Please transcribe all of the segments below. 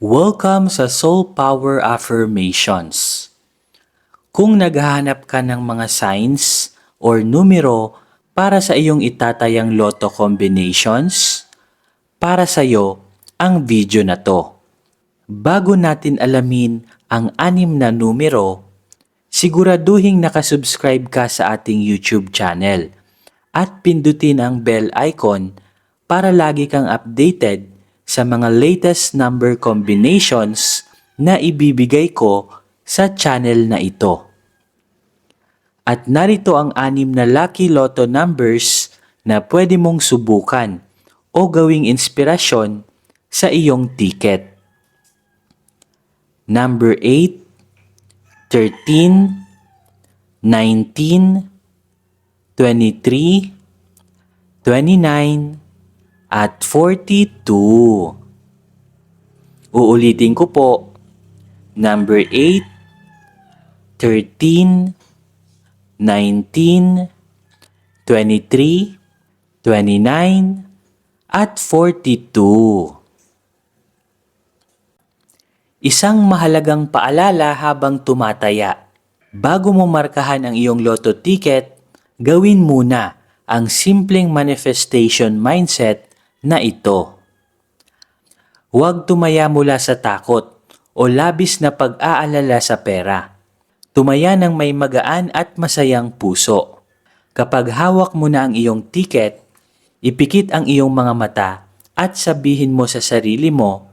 Welcome sa Soul Power Affirmations. Kung naghahanap ka ng mga signs or numero para sa iyong itatayang lotto combinations, para sa iyo ang video na to. Bago natin alamin ang 6 na numero, siguraduhing nakasubscribe ka sa ating YouTube channel at pindutin ang bell icon para lagi kang updated sa mga latest number combinations na ibibigay ko sa channel na ito. At narito ang 6 na lucky lotto numbers na pwede mong subukan o gawing inspirasyon sa iyong ticket. Number 8, 13, 19, 23, 29, at 42. Uulitin ko po. Number 8, 13, 19, 23, 29, at 42. Isang mahalagang paalala habang tumataya. Bago mo markahan ang iyong lotto ticket, gawin muna ang simpleng manifestation mindset na ito. Huwag tumaya mula sa takot o labis na pag-aalala sa pera. Tumaya ng may magaan at masayang puso. Kapag hawak mo na ang iyong ticket, ipikit ang iyong mga mata at sabihin mo sa sarili mo,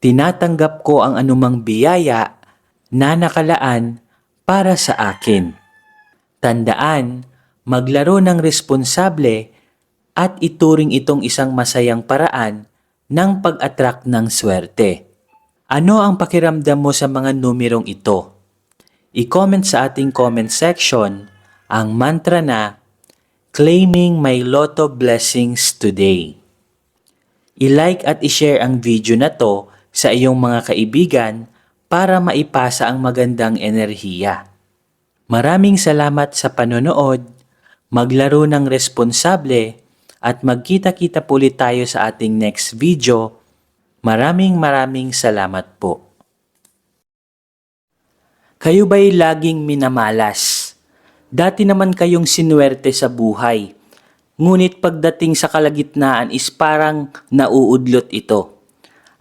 tinatanggap ko ang anumang biyaya na nakalaan para sa akin. Tandaan, maglaro ng responsable at ituring itong isang masayang paraan ng pag-attract ng swerte. Ano ang pakiramdam mo sa mga numerong ito? I-comment sa ating comment section ang mantra na Claiming My Lotto Blessings Today. I-like at i-share ang video na to sa iyong mga kaibigan para maipasa ang magandang enerhiya. Maraming salamat sa panonood, maglaro ng responsable, at magkita-kita po ulit tayo sa ating next video. Maraming salamat po. Kayo ba'y laging minamalas? Dati naman kayong sinuwerte sa buhay. Ngunit pagdating sa kalagitnaan is parang nauudlot ito.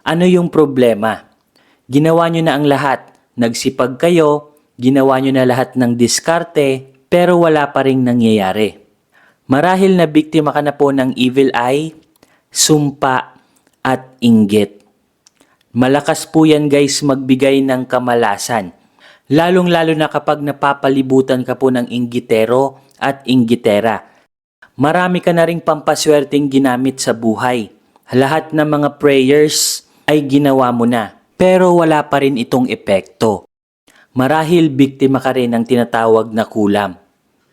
Ano yung problema? Ginawa nyo na ang lahat. Nagsipag kayo, ginawa nyo na lahat ng diskarte, pero wala pa ring nangyayari. Marahil na biktima ka na po ng evil eye, sumpa, at inggit. Malakas po yan guys magbigay ng kamalasan. Lalong-lalo na kapag napapalibutan ka po ng inggitero at inggitera. Marami ka na ring pampaswerteng ginamit sa buhay. Lahat ng mga prayers ay ginawa mo na, pero wala pa rin itong epekto. Marahil biktima ka rin ng tinatawag na kulam.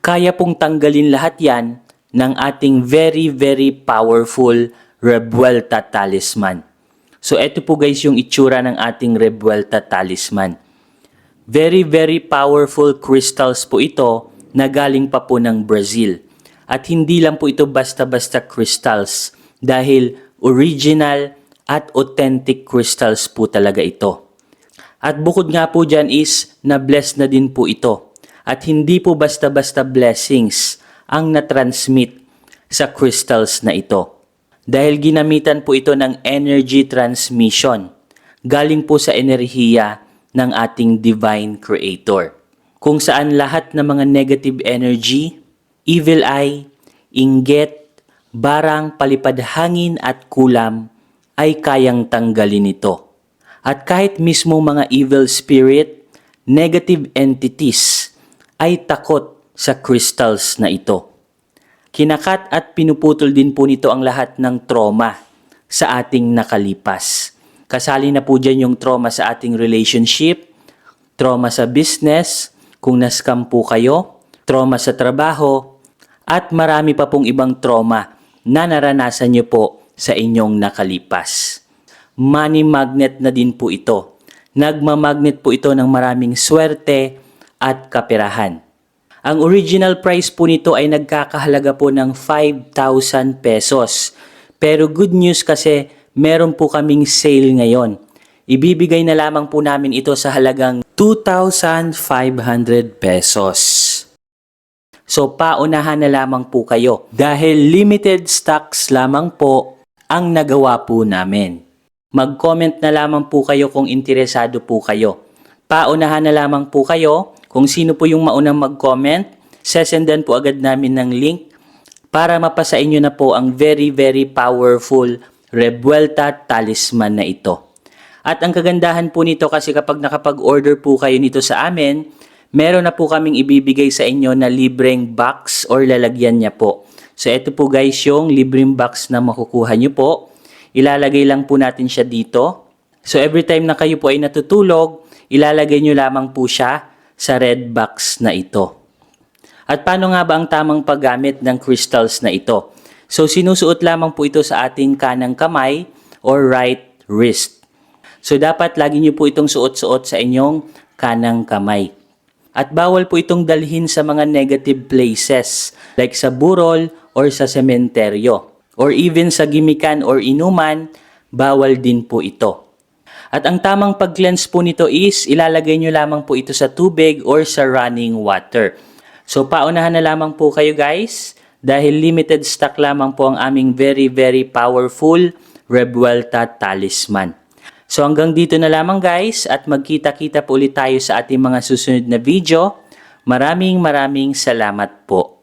Kaya pong tanggalin lahat yan ng ating very powerful Revuelta Talisman. So eto po guys yung itsura ng ating Revuelta Talisman. Very powerful crystals po ito na galing pa po ng Brazil. At hindi lang po ito basta-basta crystals dahil original at authentic crystals po talaga ito. At bukod nga po dyan is na-bless na din po ito. At hindi po basta-basta blessings ang na-transmit sa crystals na ito. Dahil ginamitan po ito ng energy transmission. Galing po sa enerhiya ng ating Divine Creator. Kung saan lahat ng mga negative energy, evil eye, inggit, barang, palipad hangin at kulam ay kayang tanggalin ito. At kahit mismo mga evil spirit, negative entities, ay takot sa crystals na ito. Kinakat at pinuputol din po nito ang lahat ng trauma sa ating nakalipas. Kasali na po dyan yung trauma sa ating relationship, trauma sa business, kung na-scam po kayo, trauma sa trabaho, at marami pa pong ibang trauma na naranasan nyo po sa inyong nakalipas. Money magnet na din po ito. Nagmamagnet po ito ng maraming swerte at kaperahan. Ang original price po nito ay nagkakahalaga po ng 5,000 pesos. Pero good news kasi meron po kaming sale ngayon. ibibigay na lamang po namin ito sa halagang 2,500 pesos. So paunahan na lamang po kayo dahil limited stocks lamang po ang nagawa po namin. Mag-comment na lamang po kayo kung interesado po kayo. Paunahan na lamang po kayo kung sino po yung maunang mag-comment. Sesendan po agad namin ng link para mapasa inyo na po ang very powerful Revuelta Talisman na ito. At ang kagandahan po nito kasi kapag nakapag-order po kayo nito sa amin, meron na po kaming ibibigay sa inyo na libreng box or lalagyan niya po. So ito po guys yung libreng box na makukuha nyo po. Ilalagay lang po natin siya dito. So every time na kayo po ay natutulog, ilalagay nyo lamang po siya sa red box na ito. At paano nga ba ang tamang paggamit ng crystals na ito? So sinusuot lamang po ito sa ating kanang kamay or right wrist. So dapat lagi nyo po itong suot-suot sa inyong kanang kamay. At bawal po itong dalhin sa mga negative places like sa burol or sa sementeryo. Or even sa gimikan or inuman, bawal din po ito. At ang tamang pag-cleanse po nito is ilalagay nyo lamang po ito sa tubig or sa running water. So paunahan na lamang po kayo guys dahil limited stock lamang po ang aming very powerful Revuelta Talisman. So hanggang dito na lamang guys at magkita-kita po ulit tayo sa ating mga susunod na video. Maraming salamat po.